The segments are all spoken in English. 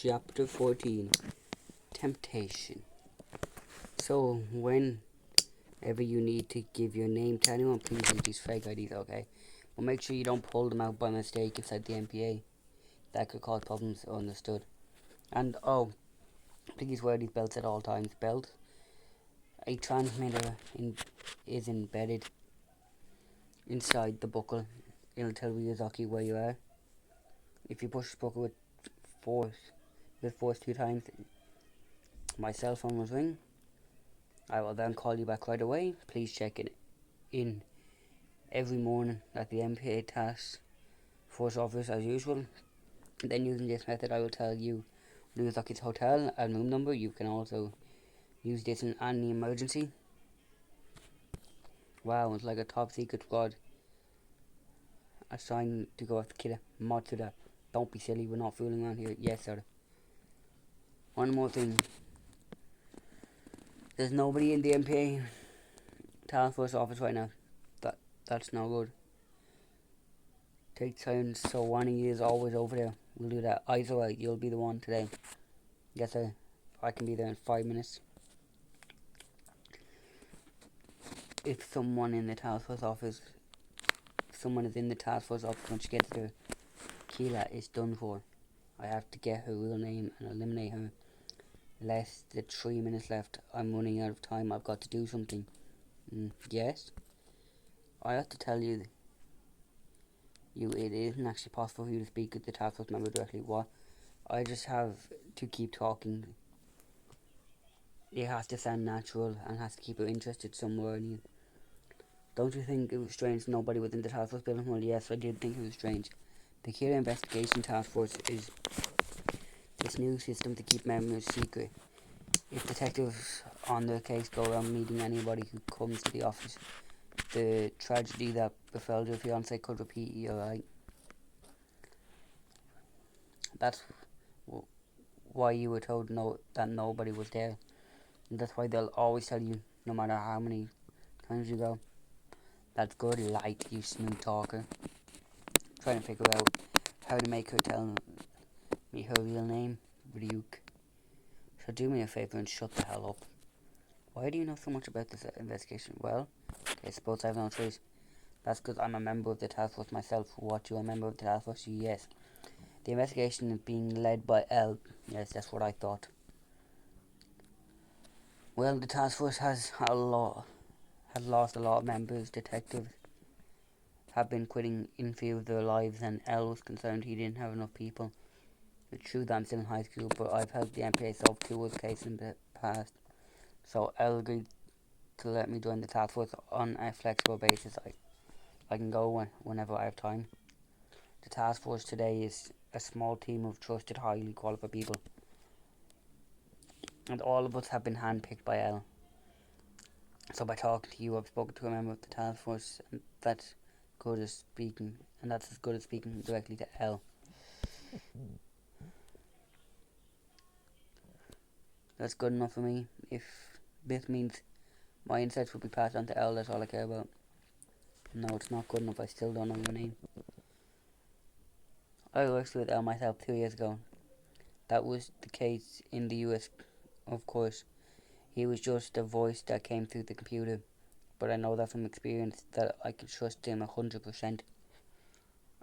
Chapter 14, Temptation. So, whenever you need to give your name to anyone, please use these fake IDs, okay? But make sure you don't pull them out by mistake inside the MPA. That could cause problems, understood. And, please wear these belts at all times. A transmitter is embedded inside the buckle. It'll tell you exactly where you are. If you push the buckle with force 2 times, my cell phone will ring. I will then call you back right away. Please check it in every morning at the MPA Task Force office as usual. Then using this method I will tell you Nagasaki's hotel and room number. You can also use this in any emergency. Wow, it's like a top secret squad assigned to go after Killer Matsuda. Don't be silly, we're not fooling around here. Yes, sir. One more thing. There's nobody in the MPA Task Force office right now. That's no good. Take turns so one of you is always over there. We'll do that. Either way, you'll be the one today. Yes, sir. I can be there in 5 minutes. If someone is in the task force office once she gets there, Keela is done for. I have to get her real name and eliminate her. Less than 3 minutes left. I'm running out of time. I've got to do something. Yes? I have to tell you, it isn't actually possible for you to speak with the task force member directly. What? I just have to keep talking. It has to sound natural and has to keep her interested somewhere in you. Don't you think it was strange nobody within the task force building? Well, yes, I did think it was strange. The Kira Investigation Task Force is this new system to keep memories secret. If detectives on the case go around meeting anybody who comes to the office, the tragedy that befell your fiance could repeat you, right? That's why you were told that nobody was there. And that's why they'll always tell you, no matter how many times you go. That's good light, you smooth talker. Trying to figure out how to make her tell me her real name, Ryuk. So do me a favour and shut the hell up. Why do you know so much about this investigation? Well, I suppose I have no choice. That's because I'm a member of the task force myself. What, you a member of the task force? Yes. The investigation is being led by L. Yes, that's what I thought. Well, the task force has lost a lot of members. Detectives have been quitting in fear of their lives, and L was concerned he didn't have enough people. It's true that I'm still in high school, but I've helped the MPA solve 2 other cases in the past. So L agreed to let me join the task force on a flexible basis. I can go whenever I have time. The task force today is a small team of trusted, highly qualified people. And all of us have been handpicked by L. So by talking to you, I've spoken to a member of the task force, and that's as good as speaking directly to L. That's good enough for me. If this means my insights will be passed on to L, that's all I care about. No, it's not good enough. I still don't know your name. I worked with L myself 2 years ago. That was the case in the US, of course. He was just a voice that came through the computer. But I know that from experience that I can trust him 100%.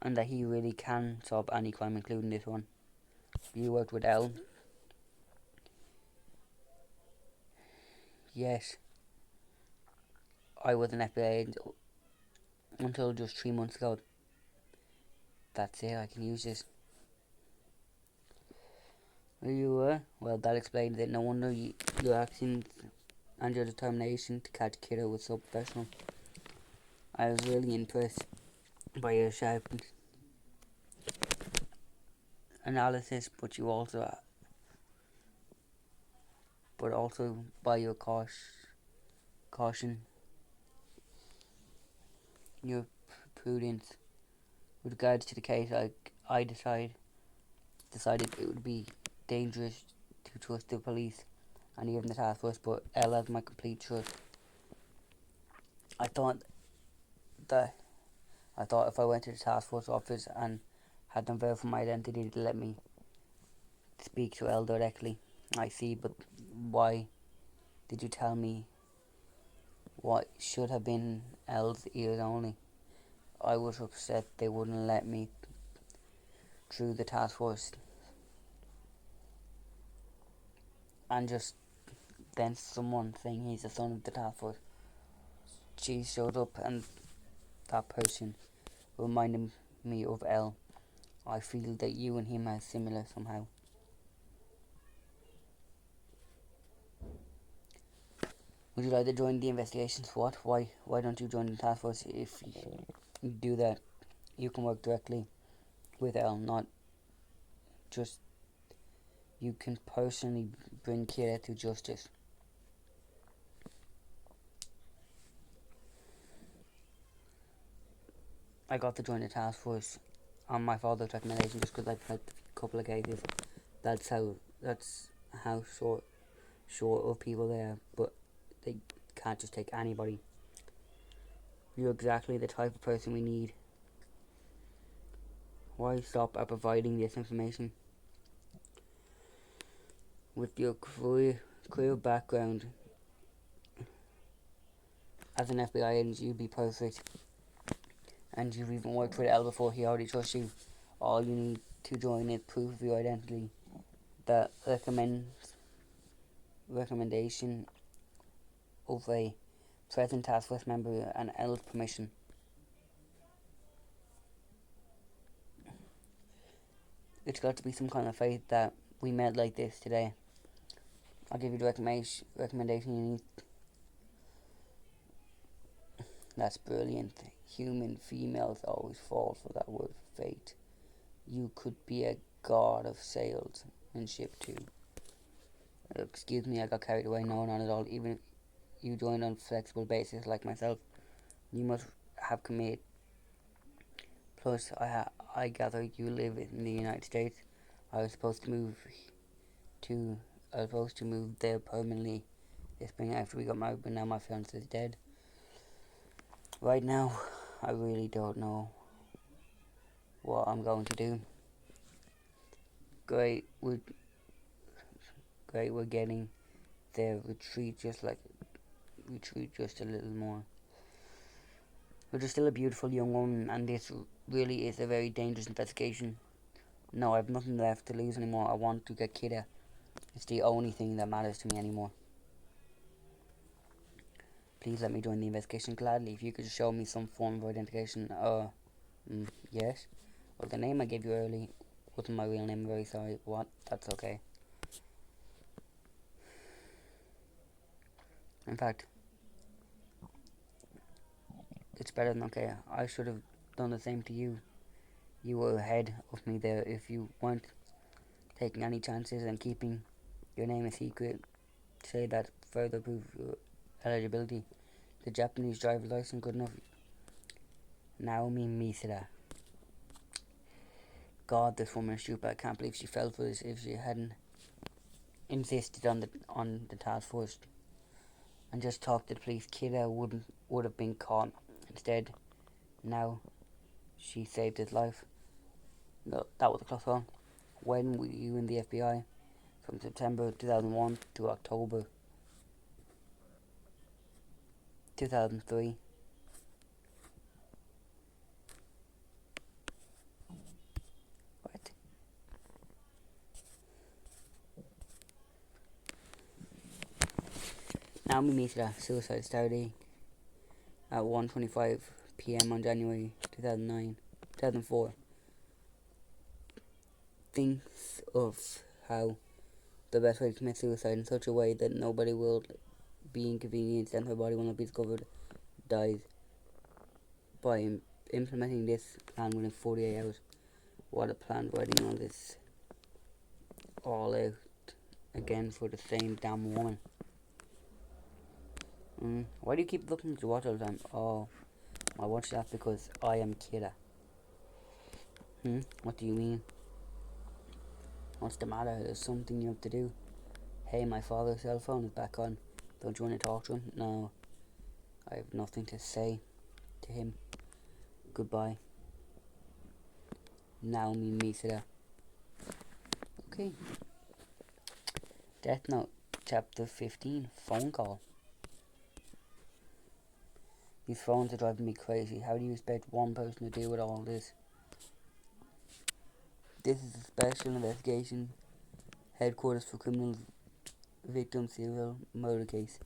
And that he really can solve any crime, including this one. You worked with L? Yes. I was an FBI agent until just 3 months ago. That's it, I can use this. You were? Well, that explains it. No wonder your actions and your determination to catch Kira was so professional. I was really impressed by your sharp analysis, but also by your caution, your prudence. With regards to the case, I decided it would be dangerous to trust the police and even the task force, but L has my complete trust. I thought if I went to the task force office and had them verify my identity, they'd let me speak to Elle directly. I see, but why did you tell me what should have been Elle's ears only? I was upset they wouldn't let me through the task force. And just then someone saying he's the son of the task force. She showed up and that person reminded me of Elle. I feel that you and him are similar somehow. Would you like to join the investigations? What? Why don't you join the task force? If you do that, you can work directly with Elle, not just you can personally bring Kira to justice. I got to join the task force on my father's recommendation just because I've had a couple of cases. That's how short of people they are, but they can't just take anybody. You're exactly the type of person we need. Why stop at providing this information? With your career background as an FBI agent, you'd be perfect. And you've even worked with Elle before. He already trusts you. All you need to join is proof of your identity. The recommendation of a present task force member and Elle's permission. It's got to be some kind of fate that we met like this today. I'll give you the recommendation you need. That's brilliant. Human females always fall for that word, fate. You could be a god of salesmanship too. Excuse me, I got carried away. No, not at all. Even if you joined on a flexible basis like myself, you must have committed. Plus, I gather you live in the United States. I was supposed to move there permanently this spring after we got married, but now my fiance is dead. Right now, I really don't know what I'm going to do. Great, we're getting there. Retreat just a little more. But you're still a beautiful young woman, and this really is a very dangerous investigation. No, I have nothing left to lose anymore. I want to get Kira. It's the only thing that matters to me anymore. Please let me join the investigation gladly. If you could show me some form of identification. Yes. Well, the name I gave you early wasn't my real name. I'm very sorry. What? That's okay. In fact, it's better than okay. I should have done the same to you. You were ahead of me there. If you weren't taking any chances and keeping your name a secret, say that further prove your eligibility. The Japanese driver's license good enough? Naomi Misira. God, this woman is stupid. I can't believe she fell for this. If she hadn't insisted on the task force and just talked to the police, Kira would have been caught. Instead, now she saved his life. No, that was a close one. When were you in the FBI? From September 2001 to October 2003. What? Naomi Misira suicide started at 1:25 p.m. on January 2004. Thinks of how the best way to commit suicide in such a way that nobody will be inconvenienced and her body will not be discovered. Dies by implementing this plan within 48 hours. What a plan, writing all this all out again for the same damn woman. Why do you keep looking at your watch all the time? Oh, I watch that because I am Kira. What do you mean? What's the matter? There's something you have to do. Hey, my father's cell phone is back on. Don't you want to talk to him? No, I have nothing to say to him. Goodbye. Naomi Misira. Okay. Death Note, Chapter 15, Phone Call. These phones are driving me crazy. How do you expect one person to deal with all this? This is a special investigation headquarters for criminal victim serial murder case.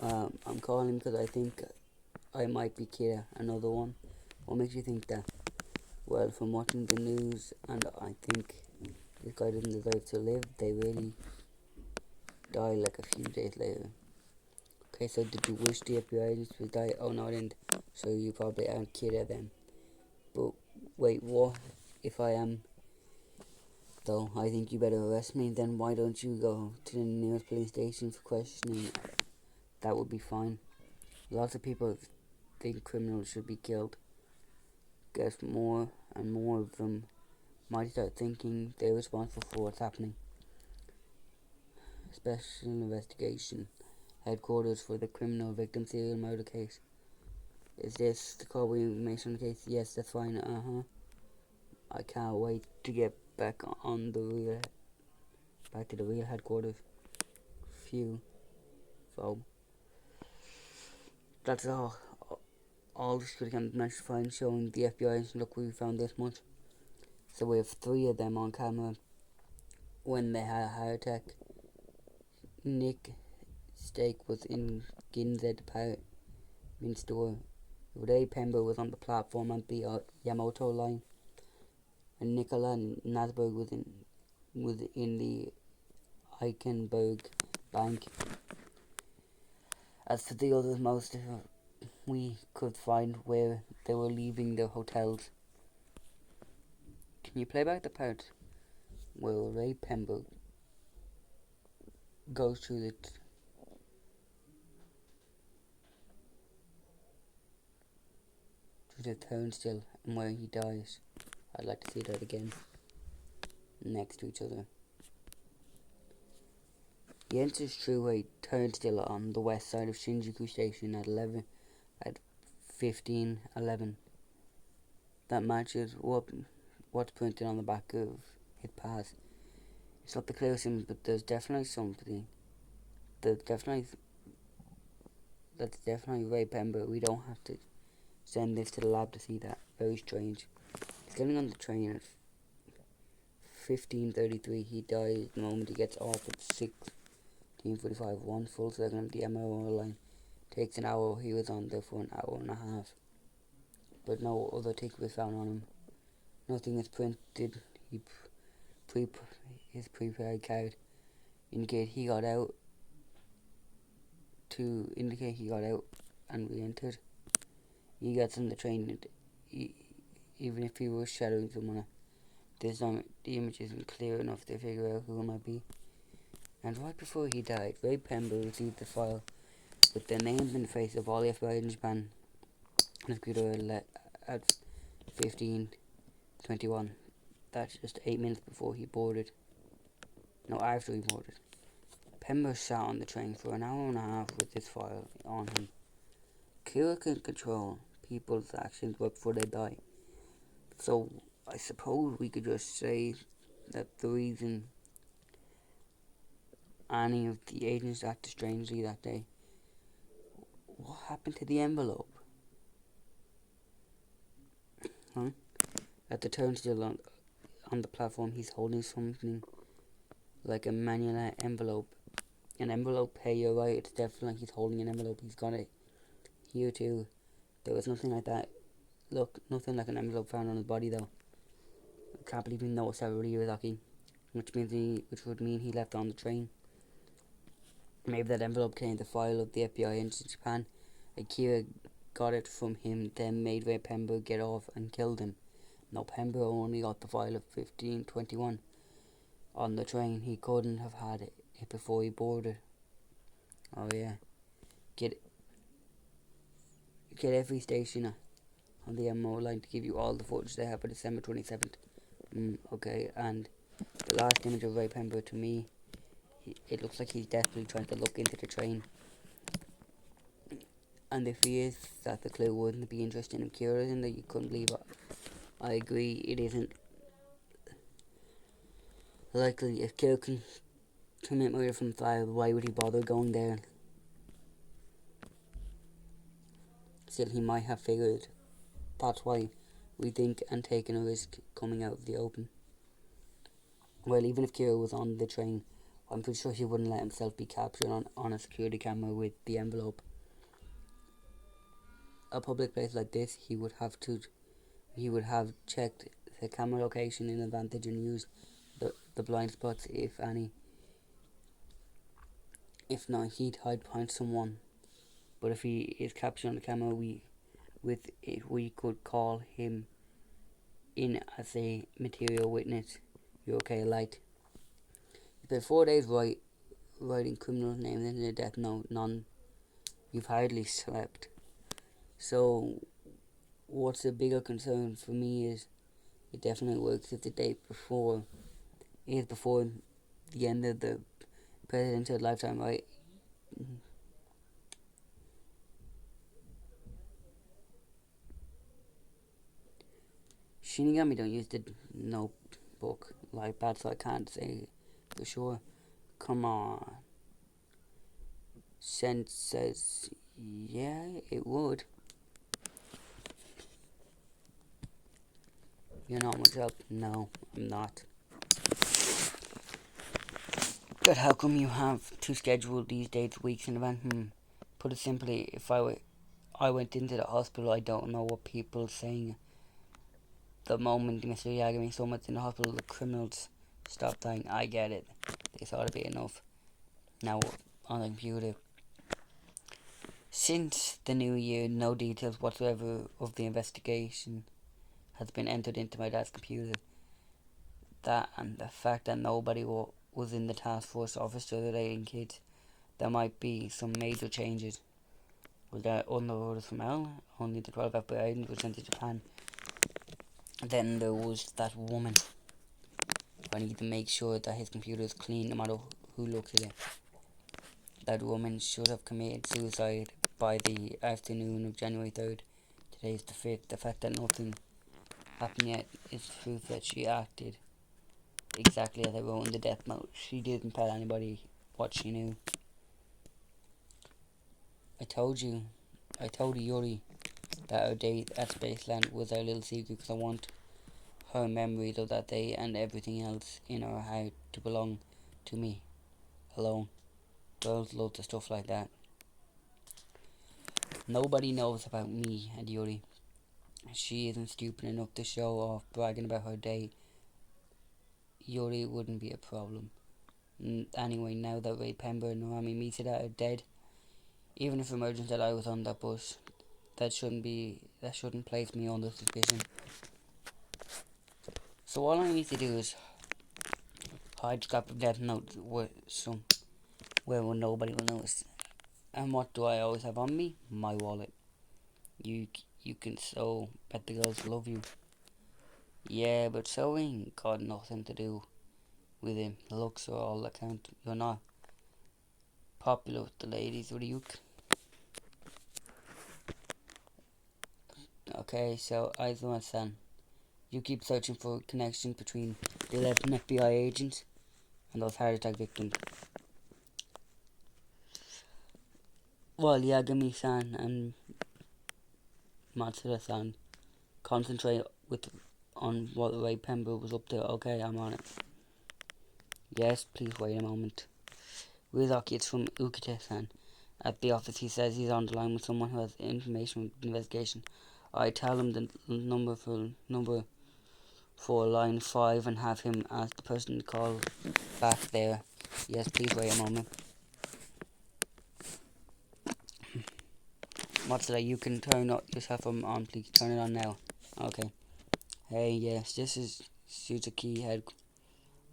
I'm calling because I think I might be Kira, another one. What makes you think that? Well, from watching the news, and I think this guy doesn't deserve to live, they really die like a few days later. Okay, so did you wish the FBI agents would die? Oh no, I didn't. So you probably aren't Kira then. But wait, what if I am? Though I think you better arrest me. Then why don't you go to the nearest police station for questioning? That would be fine. Lots of people think criminals should be killed. Guess more and more of them might start thinking they're responsible for what's happening. Special investigation headquarters for the criminal victim serial murder case. Is this the call we make on the case? Yes, that's fine. I can't wait to get back to the real headquarters. Phew. So that's all this could get message fine showing the FBI and look we found this much. So we have 3 of them on camera when they had a heart attack. Nick Stake was in Ginza department store. Ray Pember was on the platform at the Yamato line, and Nicola Nasberg was in the Eichenberg Bank. As for the others, most we could find where they were leaving their hotels. Can you play back the part where Ray Pember goes through the turnstile and where he dies? I'd like to see that again, next to each other. He enters through a turnstile on the west side of Shinjuku Station at 15:11. That matches what's printed on the back of his pass. It's not the clearest thing, but there's definitely something. That's definitely Ray Pember. We don't have to send this to the lab to see that. Very strange. He's getting on the train at 15:33. He dies the moment he gets off at 16:45. 1 full second of the MRO line. Takes an hour. He was on there for an hour and a half. But no other ticket was found on him. Nothing is printed. His prepaid card indicate he got out and re-entered. He gets on the train, even if he was shadowing someone. The image isn't clear enough to figure out who it might be. And right before he died, Ray Pember received the file with the names and face of all the FBI in Japan on his computer at 15:21. That's just 8 minutes before he boarded. No, after he boarded. Pember sat on the train for an hour and a half with this file on him. Kira can control people's actions before they die. So I suppose we could just say that the reason any of the agents acted strangely that day. What happened to the envelope? Huh? At the turnstile on the platform, he's holding something like a manual envelope. An envelope, hey, you're right, it's definitely like he's holding an envelope. He's got it here too. There was nothing like that. Look, nothing like an envelope found on his body though. I can't believe he noticed that really lucky. Which would mean he left on the train. Maybe that envelope contained the file of the FBI in Japan. Akira got it from him, then made Ray Pember get off and killed him. No, Pember only got the file of 15:21 on the train. He couldn't have had it before he boarded. Oh yeah. Get every station on the MO line to give you all the footage they have for December 27th. Okay, and the last image of Ray Pember, to me, it looks like he's desperately trying to look into the train. And if he is, that's a clue. Wouldn't be interesting in Kira, and that you couldn't believe it. I agree, it isn't likely. If Kira can commit murder from file. Why would he bother going there? Still, he might have figured that's why we think and taken a risk coming out of the open. Well, even if Kira was on the train, I'm pretty sure he wouldn't let himself be captured on a security camera with the envelope. A public place like this, he would have checked the camera location in advantage and used the blind spots, if any. If not, he'd hide behind someone. But if he is captured on the camera, we could call him in as a material witness. You're okay, light. You spent 4 days writing criminal names in the death note. You've hardly slept. So, what's the bigger concern for me is it definitely works if the date before the end of the presidential lifetime, right? Shinigami don't use the notebook like that, so I can't say for sure. Come on. Sen says, yeah, it would. You're not much help? No, I'm not. But how come you have to schedule these dates weeks in advance? Put it simply, if I went into the hospital, I don't know what people are saying. The moment Mr. Yagami so much in the hospital, the criminals stopped dying. I get it. They thought it'd be enough. Now, on the computer. Since the new year, no details whatsoever of the investigation has been entered into my dad's computer. That and the fact that nobody was in the task force office relating kids, there might be some major changes. Was there other orders from L? Only the 12 FBI agents were sent to Japan. Then there was that woman. I need to make sure that his computer is clean no matter who looks at it. That woman should have committed suicide by the afternoon of January 3rd. Today is the 5th. The fact that nothing happened yet is proof that she acted exactly as I wrote in the death note. She didn't tell anybody what she knew. I told Yuri that our date at Spaceland was our little secret because I want her memories of that day and everything else in her heart to belong to me alone. Girls love the stuff like that. Nobody knows about me and Yuri. She isn't stupid enough to show off bragging about her day. Yuri wouldn't be a problem. Anyway, now that Ray Pember and Naomi Misida are dead, even if emergence that I was on that bus, that shouldn't place me under suspicion. So all I need to do is hide scrap of death notes where nobody will notice. And what do I always have on me? My wallet. You can so bet the girls love you. Yeah, but sewing got nothing to do with him. Looks are all that count. You're not popular with the ladies, are you? Okay, so I don't understand. You keep searching for a connection between the 11 FBI agents and those heart attack victims. Well, Yagami-san and Matsuda-san concentrate on what Ray Pember was up to. Okay, I'm on it. Yes, please wait a moment. Rizaki, it's from Ukita-san. At the office, he says he's on the line with someone who has information with the investigation. I tell him the number for line 5 and have him ask the person to call back there. Yes, please wait a moment. Matsuda, you can turn your cell phone on, please. Turn it on now. Okay. Hey, yes, this is Suzuki, head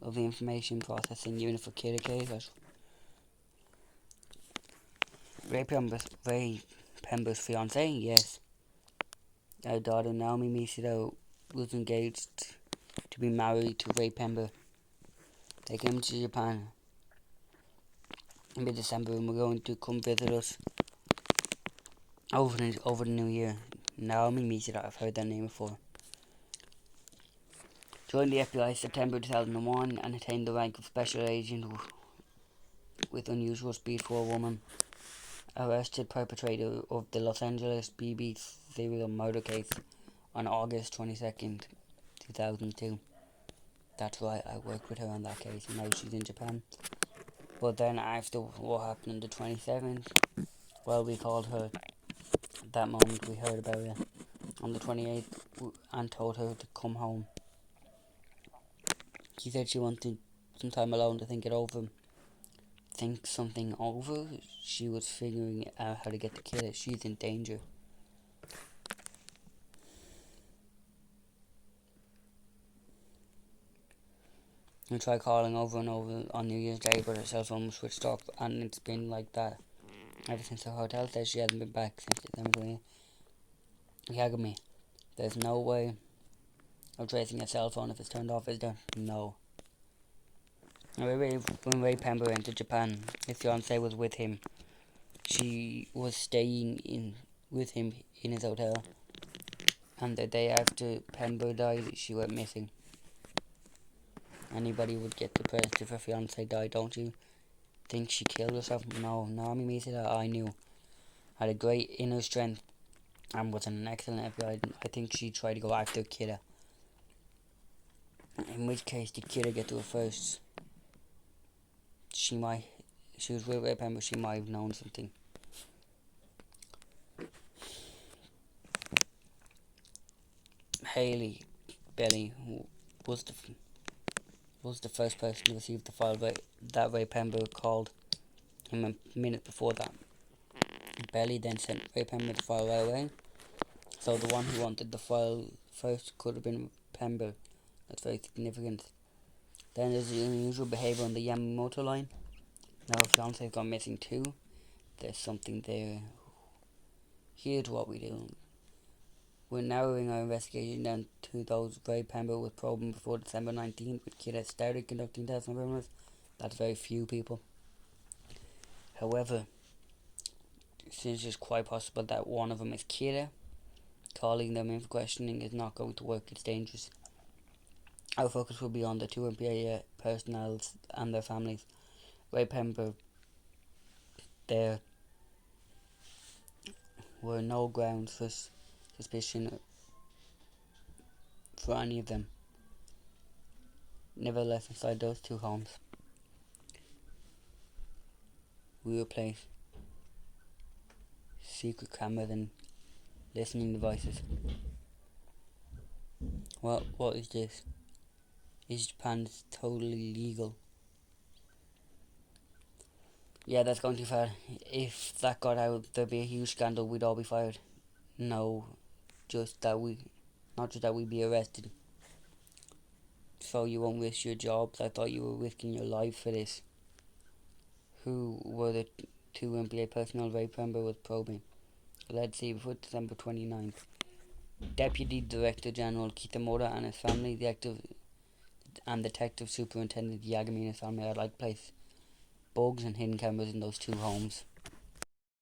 of the information processing unit for Kid case. Ray Pember's fiance? Yes. Our daughter Naomi Misida was engaged to be married to Ray Pember. They came to Japan in mid-December and we're going to come visit us over the new year. Naomi Misida, I've heard that name before. Joined the FBI September 2001 and attained the rank of special agent with unusual speed for a woman. Arrested perpetrator of the Los Angeles BB serial murder case on August 22nd, 2002. That's right, I worked with her on that case and now she's in Japan. But then after what happened on the 27th, well, we called her that moment we heard about it on the 28th and told her to come home. She said she wanted some time alone to think it over. Think something over? She was figuring out how to get the killer. She's in danger. I tried calling over and over on New Year's Day, but her cell phone was switched off, and it's been like that ever since. The hotel says she hasn't been back since December 20th. Yagami, there's no way of tracing a cell phone if it's turned off, is there? No. When Ray Pember entered Japan, his fiancée was with him. She was staying with him in his hotel, and the day after Pember died, she went missing. Anybody would get depressed if her fiancé died, don't you think she killed herself? No, Naomi Misida, I knew, had a great inner strength and was an excellent FBI. I think she tried to go after Kira. In which case, did Kira get to her first? She was with Ray Pember, she might have known something. Haley Bailey was the first person to receive the file that Ray Pember called him a minute before that. Bailey then sent Ray Pember the file right away, so the one who wanted the file first could have been Pember. That's very significant. Then there's the unusual behaviour on the Yamamoto line. Now her fiance has gone missing too. There's something there. Here's what we do. We're narrowing our investigation down to those Ray Pember was probing before December 19th, when Kid had started conducting tests on criminals. That's very few people. However, since it's quite possible that one of them is Kira, calling them in for questioning is not going to work. It's dangerous. Our focus will be on the two MPAA personnel and their families. Ray Pember, there were no grounds for suspicion for any of them. Never left inside those two homes. We replace secret cameras and listening devices. What is this? Is Japan totally legal? Yeah, that's going too far. If that got out, there'd be a huge scandal. We'd all be fired. No, not just that we'd be arrested. So you won't risk your jobs? I thought you were risking your life for this. Who were the two MPA personnel Ray Pember was probing? Let's see, before December 29th. Deputy Director General Kitamura and his family, Detective Superintendent Yagami and his family. I'd like to place bugs and hidden cameras in those two homes.